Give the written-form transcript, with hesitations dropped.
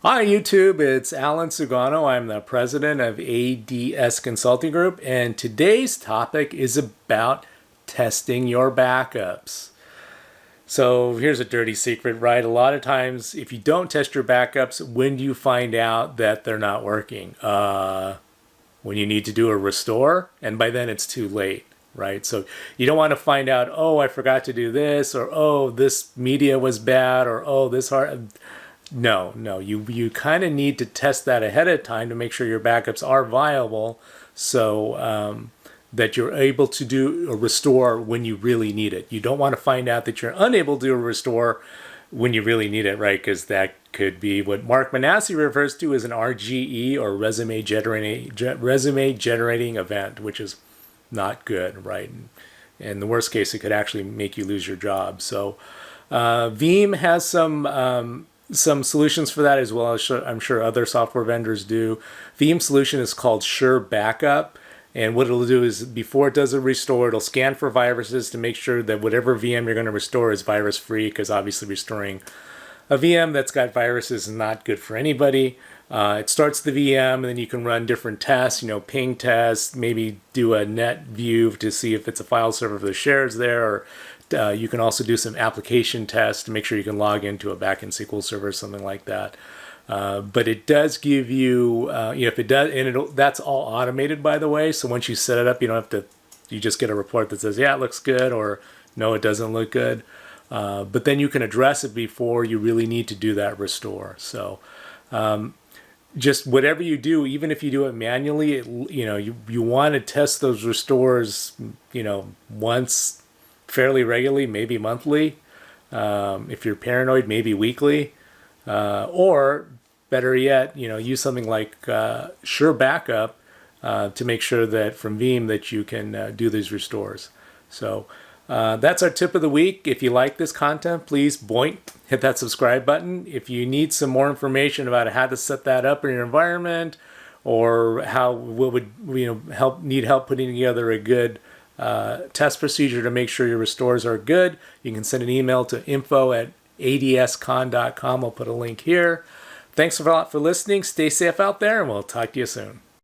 Hi YouTube, it's Alan Sugano. I'm the president of ADS Consulting Group, and today's topic is about testing your backups. So here's a dirty secret, right? A lot of times if you don't test your backups, when do you find out that they're not working? When you need to do a restore, and by then it's too late, right? So you don't want to find out, oh, I forgot to do this, or oh, this media was bad, or oh, this hard. No, you kind of need to test that ahead of time to make sure your backups are viable, so that you're able to do a restore when you really need it. You don't want to find out that you're unable to do a restore when you really need it, right? Because that could be what Mark Manassi refers to as an RGE, or resume generating event, which is not good, right? And in the worst case, it could actually make you lose your job. So Veeam has some solutions for that, as well as I'm sure other software vendors do. Veeam solution is called Surebackup, and what it'll do is before it does a restore, it'll scan for viruses to make sure that whatever VM you're going to restore is virus free, because obviously restoring a VM that's got viruses is not good for anybody. It starts the VM, and then you can run different tests, ping tests, maybe do a net view to see if it's a file server for the shares there, or you can also do some application tests to make sure you can log into a backend SQL server or something like that. But it does give you, if it does, and that's all automated, by the way. So once you set it up, you don't have to, you just get a report that says, yeah, it looks good, or no, it doesn't look good. But then you can address it before you really need to do that restore. So just whatever you do, even if you do it manually, you want to test those restores, once fairly regularly, maybe monthly. If you're paranoid, maybe weekly, or better yet, use something like Surebackup to make sure that from Veeam that you can do these restores. So that's our tip of the week. If you like this content, please hit that subscribe button. If you need some more information about how to set that up in your environment, or what would need help putting together a good test procedure to make sure your restores are good, you can send an email to info@adscon.com. I'll put a link here. Thanks a lot for listening. Stay safe out there, and we'll talk to you soon.